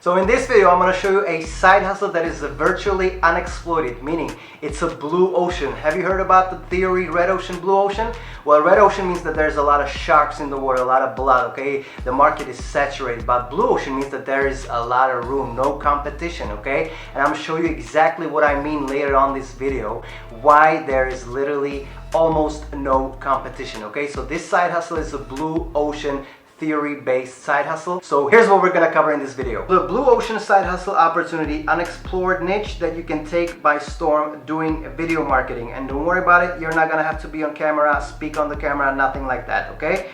So in this video, I'm going to show you a side hustle that is virtually unexploited, meaning it's a blue ocean. Have you heard about the theory red ocean, blue ocean? Well, red ocean means that there's a lot of sharks in the water, a lot of blood, okay? The market is saturated, but blue ocean means that there is a lot of room, no competition, okay? And I'm going to show you exactly what I mean later on this video, why there is literally almost no competition, okay? So this side hustle is a blue ocean theory-based side hustle. So here's what we're gonna cover in this video. The blue ocean side hustle opportunity, unexplored niche that you can take by storm doing video marketing. And don't worry about it, you're not gonna have to be on camera, speak on the camera, nothing like that, okay?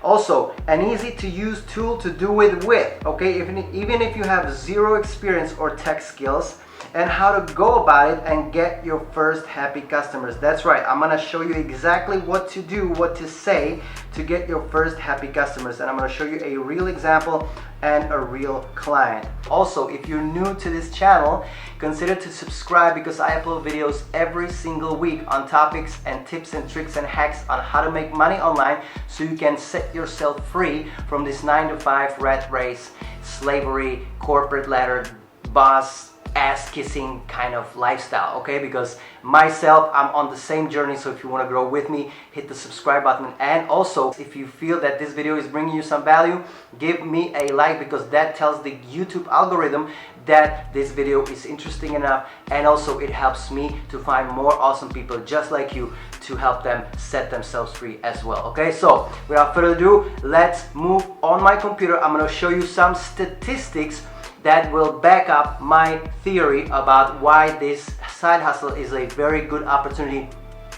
Also, an easy to use tool to do it with, okay? Even if you have zero experience or tech skills, and how to go about it and get your first happy customers. That's right, I'm gonna show you exactly what to do, what to say to get your first happy customers, and I'm gonna show you a real example and a real client. Also, if you're new to this channel, consider to subscribe because I upload videos every single week on topics and tips and tricks and hacks on how to make money online so you can set yourself free from this 9-to-5 rat race, slavery, corporate ladder, boss, ass-kissing kind of lifestyle, okay? Because myself, I'm on the same journey, so if you want to grow with me, hit the subscribe button. And also, if you feel that this video is bringing you some value, give me a like because that tells the YouTube algorithm that this video is interesting enough, and also it helps me to find more awesome people just like you to help them set themselves free as well, okay? So without further ado, let's move on my computer. I'm going to show you some statistics that will back up my theory about why this side hustle is a very good opportunity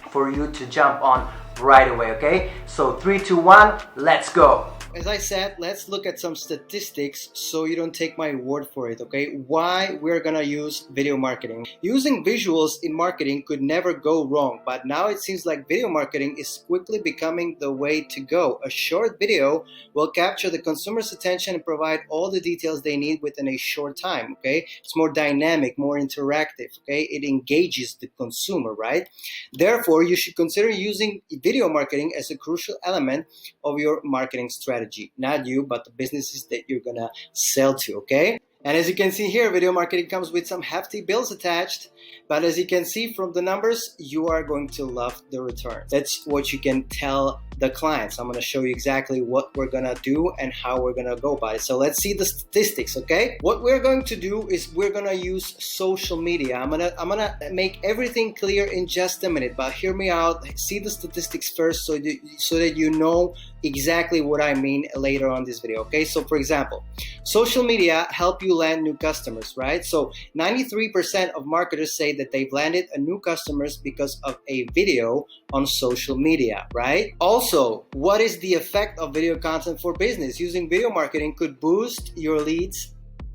for you to jump on right away, okay? So 3, 2, 1, let's go. As I said, let's look at some statistics so you don't take my word for it, okay? Why we're gonna use video marketing. Using visuals in marketing could never go wrong, but now it seems like video marketing is quickly becoming the way to go. A short video will capture the consumer's attention and provide all the details they need within a short time, okay? It's more dynamic, more interactive, okay? It engages the consumer, right? Therefore, you should consider using video marketing as a crucial element of your marketing strategy. Not you, but the businesses that you're gonna sell to, okay? And as you can see here, video marketing comes with some hefty bills attached, but as you can see from the numbers, you are going to love the return. That's what you can tell the clients. I'm gonna show you exactly what we're gonna do and how we're gonna go about it. So let's see the statistics, okay? What we're going to do is we're gonna use social media. I'm gonna make everything clear in just a minute, but hear me out. See the statistics first so that you know exactly what I mean later on this video, okay? So for example, social media help you land new customers, right? So 93% of marketers say that they've landed a new customers because of a video on social media, right? Also, what is the effect of video content for business? Using video marketing could boost your leads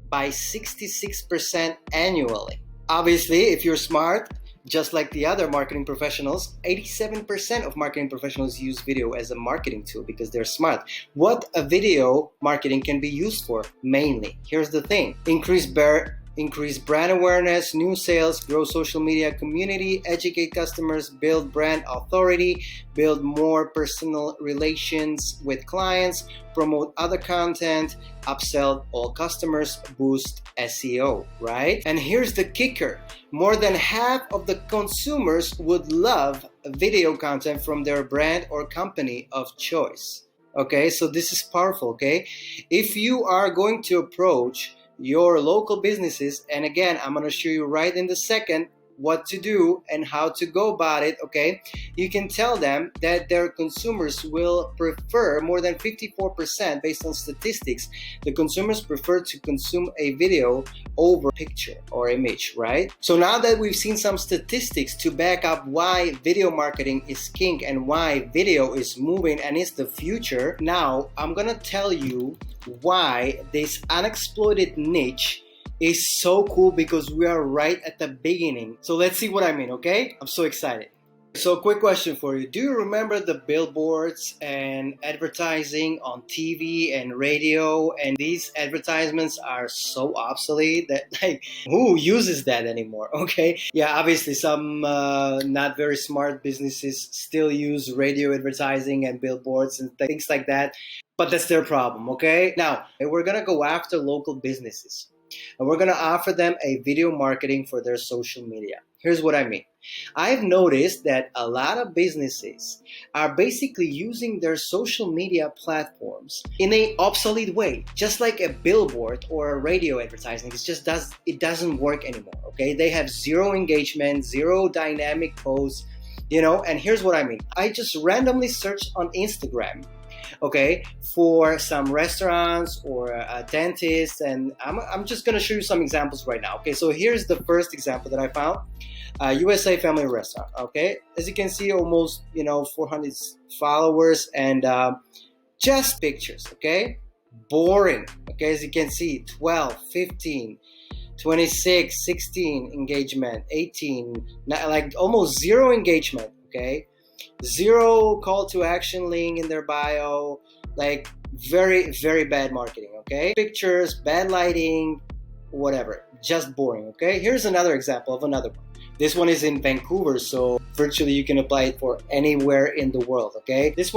by 66% annually. Obviously, if you're smart, just like the other marketing professionals, 87% of marketing professionals use video as a marketing tool because they're smart. What a video marketing can be used for mainly. Here's the thing: increase brand awareness, new sales, grow social media community, educate customers, build brand authority, build more personal relations with clients, promote other content, upsell all customers, boost SEO, right? And here's the kicker: more than half of the consumers would love video content from their brand or company of choice. Okay, so this is powerful, okay? If you are going to approach your local businesses, and again, I'm going to show you right in the second what to do and how to go about it, okay? You can tell them that their consumers will prefer, more than 54% based on statistics, the consumers prefer to consume a video over picture or image, right? So now that we've seen some statistics to back up why video marketing is king and why video is moving and is the future, now I'm gonna tell you why this unexploited niche is so cool, because we are right at the beginning. So let's see what I mean, okay? I'm so excited. So quick question for you. Do you remember the billboards and advertising on TV and radio? And these advertisements are so obsolete that, like, who uses that anymore? Okay. Yeah, obviously some not very smart businesses still use radio advertising and billboards and things like that. But that's their problem, okay? Now, we're gonna go after local businesses. and we're gonna offer them a video marketing for their social media. Here's what I mean. I've noticed that a lot of businesses are basically using their social media platforms in an obsolete way, just like a billboard or a radio advertising. It doesn't work anymore, okay? They have zero engagement, zero dynamic posts, and here's what I mean. I just randomly searched on Instagram, okay, for some restaurants or a dentist, and I'm just gonna show you some examples right now. Okay, so here's the first example that I found. USA Family Restaurant. Okay, as you can see, almost 400 followers, and just pictures. Okay, boring. Okay, as you can see, 12, 15, 26, 16 engagement, 18, like almost zero engagement. Okay, zero call to action link in their bio, like very, very bad marketing. Okay, pictures, bad lighting, whatever, just boring. Okay, here's another example of another one. This one is in Vancouver, so virtually you can apply it for anywhere in the world. Okay, this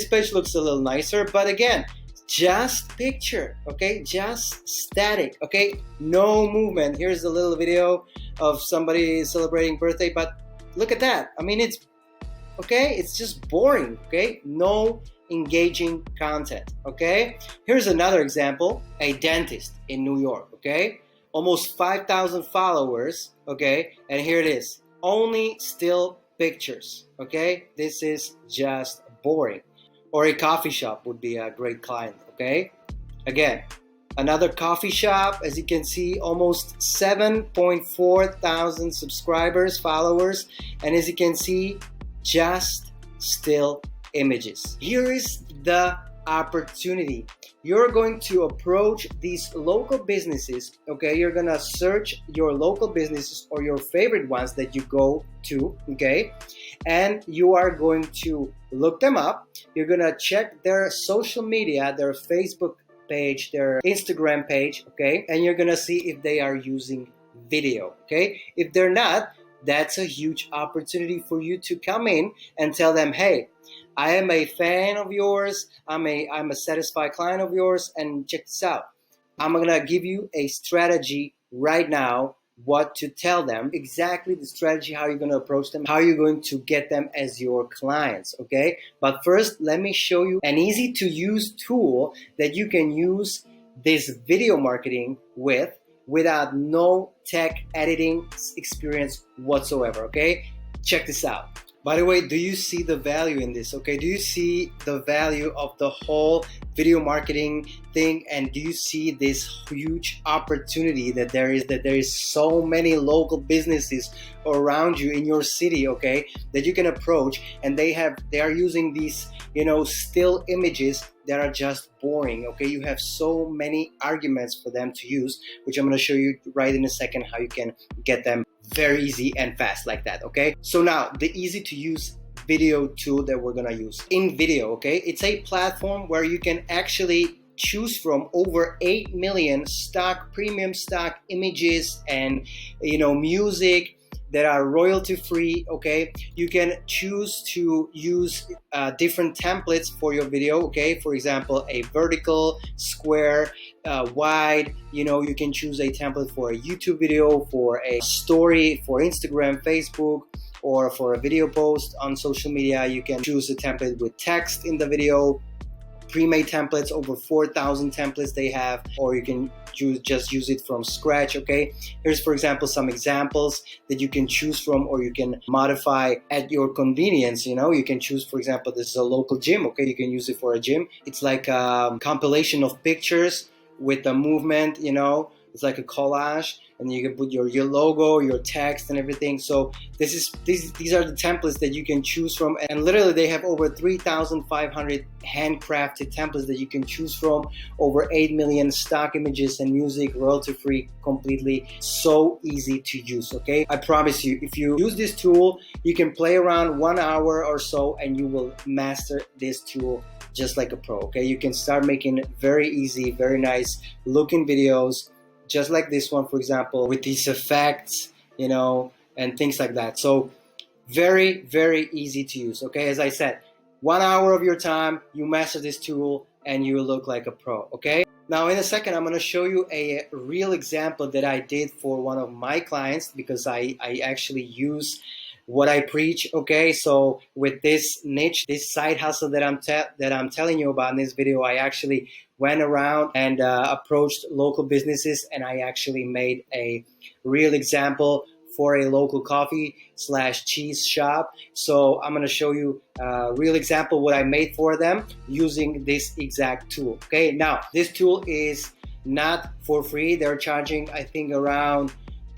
page looks a little nicer, but again, just picture. Okay, just static. Okay, no movement. Here's a little video of somebody celebrating birthday, but look at that. I mean, it's just boring. Okay, no engaging content. Okay, here's another example. A dentist in New York. Okay, almost 5,000 followers. Okay, and here it is, only still pictures. Okay, this is just boring. Or a coffee shop would be a great client. Okay, again, another coffee shop, as you can see, almost 7.4 thousand subscribers, followers, and as you can see, just still images. Here is the opportunity. You're going to approach these local businesses. Okay, you're gonna search your local businesses or your favorite ones that you go to. Okay, and you are going to look them up. You're gonna check their social media, their Facebook page, their Instagram page. Okay, and you're gonna see if they are using video. Okay, if they're not, that's a huge opportunity for you to come in and tell them, hey, I am a fan of yours, I'm a satisfied client of yours, and check this out. I'm gonna give you a strategy right now, what to tell them, exactly the strategy, how you're gonna approach them, how you're going to get them as your clients, okay? But first, let me show you an easy to use tool that you can use this video marketing without no tech editing experience whatsoever, okay? Check this out. By the way, do you see the value in this? Okay, do you see the value of the whole video marketing thing? And do you see this huge opportunity that there is so many local businesses around you in your city, okay, that you can approach, and they are using these, still images that are just boring, okay? You have so many arguments for them to use, which I'm gonna show you right in a second how you can get them very easy and fast like that, okay? So now, the easy to use video tool that we're gonna use. InVideo, okay? It's a platform where you can actually choose from over 8 million premium stock images and, music that are royalty free, okay? You can choose to use different templates for your video, okay? For example, a vertical, square, wide, you can choose a template for a YouTube video, for a story, for Instagram, Facebook, or for a video post on social media. You can choose a template with text in the video, pre-made templates, over 4,000 templates they have, or you can just use it from scratch, okay? Here's, for example, some examples that you can choose from, or you can modify at your convenience. You can choose, for example, this is a local gym, okay? You can use it for a gym. It's like a compilation of pictures with a movement, it's like a collage, and you can put your logo, your text, and everything. So these are the templates that you can choose from, and literally they have over 3,500 handcrafted templates that you can choose from, over 8 million stock images and music, royalty-free, completely so easy to use, okay? I promise you, if you use this tool, you can play around 1 hour or so, and you will master this tool just like a pro, okay? You can start making very easy, very nice looking videos, just like this one, for example, with these effects, and things like that. So very, very easy to use, okay? As I said, 1 hour of your time, you master this tool, and you look like a pro, okay? Now in a second, I'm going to show you a real example that I did for one of my clients, because I actually use what I preach. Okay, so with this niche, this side hustle that I'm telling you about in this video, I actually went around and approached local businesses, and I actually made a real example for a local coffee/cheese shop. So I'm going to show you a real example what I made for them using this exact tool. Okay, now this tool is not for free. They're charging, I think, around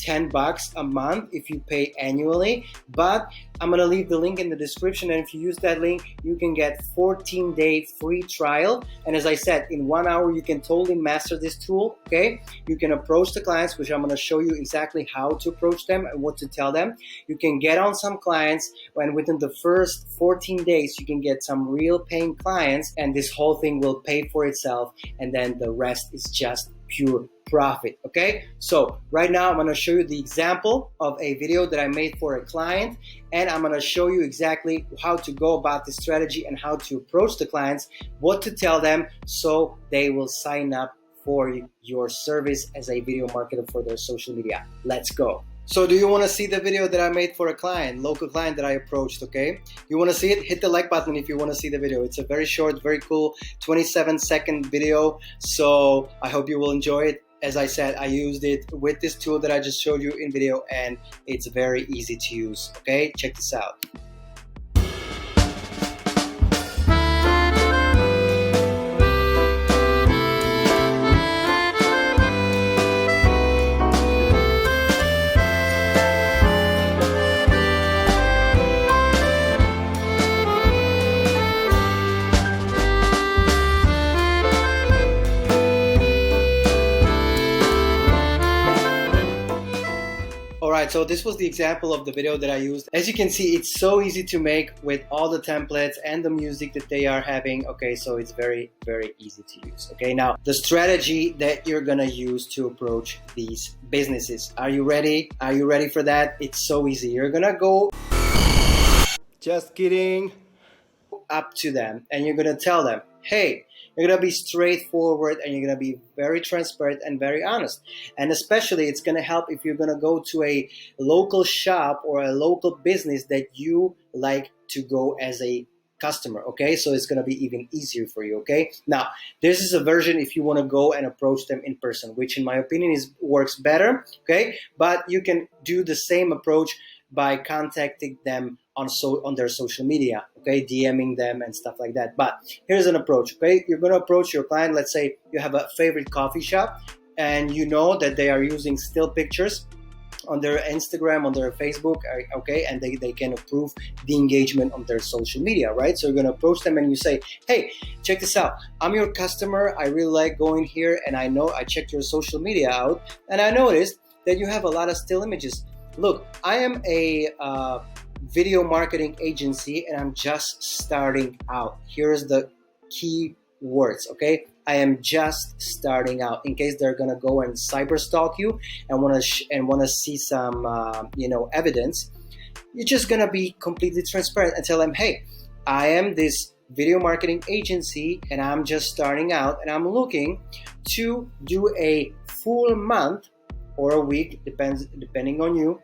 $10 a month if you pay annually, but I'm gonna leave the link in the description, and if you use that link, you can get 14-day free trial. And as I said, in 1 hour you can totally master this tool. Okay, you can approach the clients, which I'm gonna show you exactly how to approach them and what to tell them. You can get on some clients, and within the first 14 days you can get some real paying clients, and this whole thing will pay for itself, and then the rest is just pure profit. Okay, so right now I'm going to show you the example of a video that I made for a client, and I'm going to show you exactly how to go about this strategy and how to approach the clients, what to tell them so they will sign up for your service as a video marketer for their social media. Let's go. So do you want to see the video that I made for a client, local client that I approached? Okay, you want to see it? Hit the like button if you want to see the video. It's a very short, very cool 27-second video, so I hope you will enjoy it. As I said, I used it with this tool that I just showed you in video, and it's very easy to use. Okay, check this out. Alright, so this was the example of the video that I used. As you can see, it's so easy to make with all the templates and the music that they are having. Okay, so it's very, very easy to use. Okay, now the strategy that you're gonna use to approach these businesses. Are you ready? Are you ready for that? It's so easy. You're gonna go, just kidding, up to them, and you're gonna tell them, hey, you're going to be straightforward, and you're going to be very transparent and very honest. And especially it's going to help if you're going to go to a local shop or a local business that you like to go as a customer. Okay, so it's going to be even easier for you. Okay, now this is a version if you want to go and approach them in person, which in my opinion works better. Okay, but you can do the same approach by contacting them on their social media, okay, DMing them and stuff like that. But here's an approach. Okay, you're going to approach your client. Let's say you have a favorite coffee shop, and you know that they are using still pictures on their Instagram, on their Facebook, okay, and they can approve the engagement on their social media, right? So you're going to approach them and you say, hey, check this out. I'm your customer. I really like going here, and I know I checked your social media out, and I noticed that you have a lot of still images. Look, I am a video marketing agency, and I'm just starting out. Here's the key words, okay? I am just starting out. In case they're gonna go and cyber stalk you and wanna see some evidence, you're just gonna be completely transparent and tell them, hey, I am this video marketing agency, and I'm just starting out, and I'm looking to do a full month or a week, depending on you,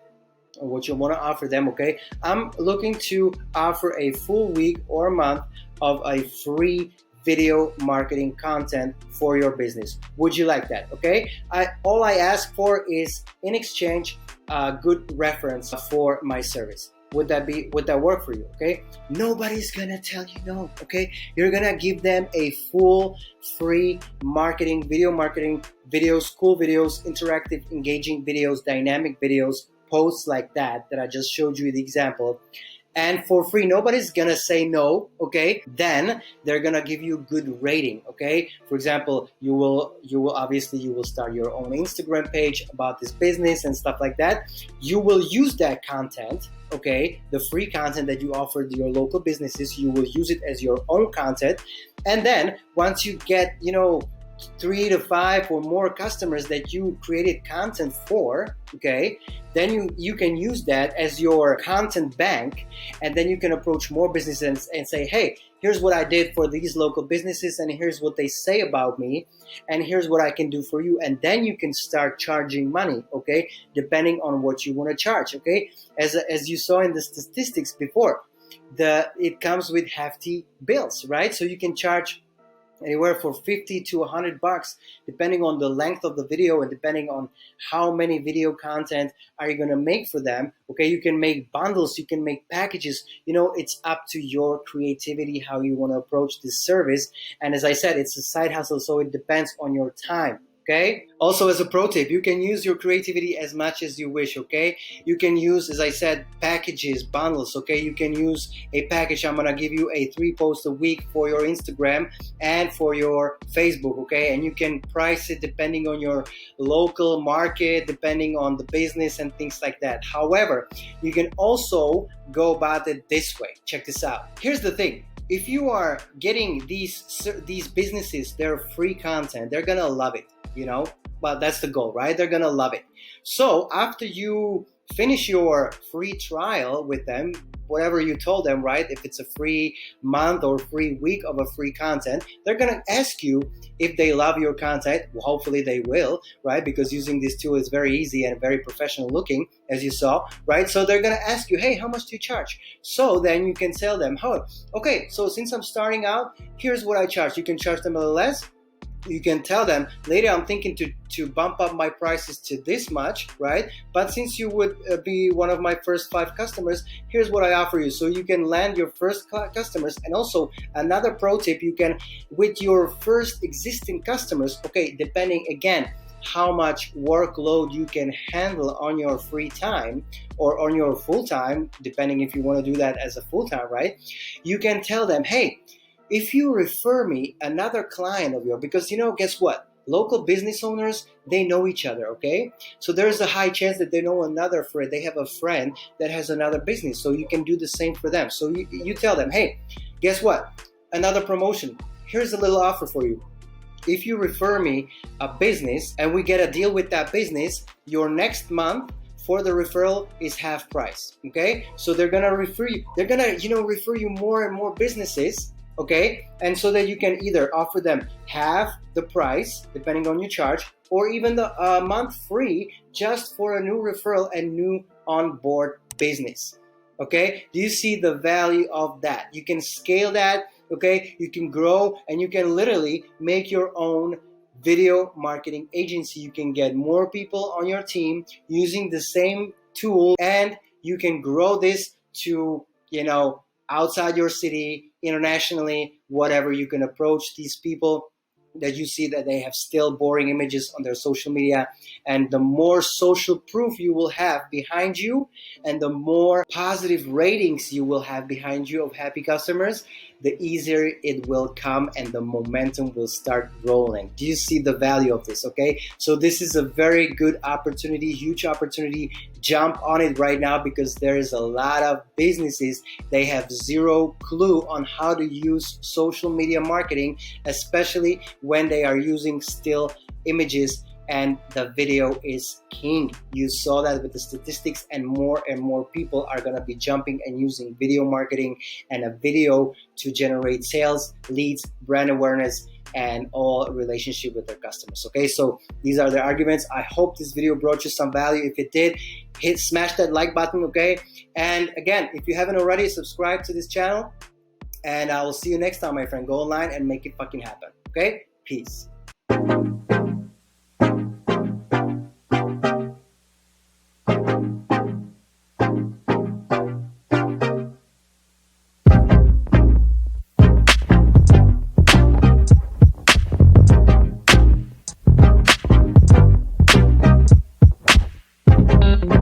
or what you want to offer them. Okay, I'm looking to offer a full week or a month of a free video marketing content for your business. Would you like that? Okay, all I ask for is, in exchange, a good reference for my service. Would that work for you? Okay, nobody's gonna tell you no. Okay, you're gonna give them a full free video marketing videos, cool videos, interactive, engaging videos, dynamic videos, posts like that I just showed you the example, and for free. Nobody's gonna say no. Okay, then they're gonna give you good rating. Okay, for example, you will start your own Instagram page about this business and stuff like that. You will use that content, okay, the free content that you offer to your local businesses, you will use it as your own content, and then once you get 3 to 5 or more customers that you created content for, okay, then you can use that as your content bank, and then you can approach more businesses and say, hey, here's what I did for these local businesses, and here's what they say about me, and here's what I can do for you. And then you can start charging money, okay, depending on what you want to charge, okay. As you saw in the statistics before, it comes with hefty bills, right? So you can charge anywhere for 50 to 100 bucks, depending on the length of the video and depending on how many video content are you going to make for them. Okay, you can make bundles, you can make packages. You know, it's up to your creativity how you want to approach this service. And as I said, it's a side hustle, so it depends on your time. Okay. Also, as a pro tip, you can use your creativity as much as you wish. Okay. You can use, as I said, packages, bundles. Okay. You can use a package. I'm going to give you a 3 posts a week for your Instagram and for your Facebook. Okay. And you can price it depending on your local market, depending on the business and things like that. However, you can also go about it this way. Check this out. Here's the thing. If you are getting these businesses, their free content, they're going to love it. You know, well, that's the goal, right? They're going to love it. So after you finish your free trial with them, whatever you told them, right? If it's a free month or free week of a free content, they're going to ask you if they love your content. Well, hopefully they will, right? Because using this tool is very easy and very professional looking, as you saw, right? So they're going to ask you, hey, how much do you charge? So then you can tell them, oh, okay, so since I'm starting out, here's what I charge. You can charge them a little less. You can tell them later, I'm thinking to bump up my prices to this much, right? But since you would be one of my first 5 customers, here's what I offer you. So you can land your first customers. And also another pro tip, you can, with your first existing customers, okay, depending again, how much workload you can handle on your free time or on your full time, depending if you want to do that as a full time, right? You can tell them, hey, if you refer me another client of yours, because guess what? Local business owners, they know each other, okay? So there's a high chance that they know another friend. They have a friend that has another business. So you can do the same for them. So you tell them, hey, guess what? Another promotion. Here's a little offer for you. If you refer me a business and we get a deal with that business, your next month for the referral is half price, okay? So they're going to refer you. They're going to, refer you more and more businesses. Okay, and so that you can either offer them half the price, depending on your charge, or even the month free just for a new referral and new on-board business. Okay, do you see the value of that? You can scale that, okay? You can grow and you can literally make your own video marketing agency. You can get more people on your team using the same tool, and you can grow this to, outside your city, internationally, whatever. You can approach these people that you see that they have still boring images on their social media, and the more social proof you will have behind you and the more positive ratings you will have behind you of happy customers, the easier it will come and the momentum will start rolling. Do you see the value of this? Okay, so this is a very good opportunity, huge opportunity. Jump on it right now, because there is a lot of businesses, they have zero clue on how to use social media marketing, especially when they are using still images, and the video is king. You saw that with the statistics, and more people are going to be jumping and using video marketing and a video to generate sales, leads, brand awareness, and all relationship with their customers. Okay, so these are the arguments. I hope this video brought you some value. If it did, smash that like button, okay? And again, if you haven't already, subscribe to this channel, and I will see you next time, my friend. Go online and make it fucking happen, okay? Peace.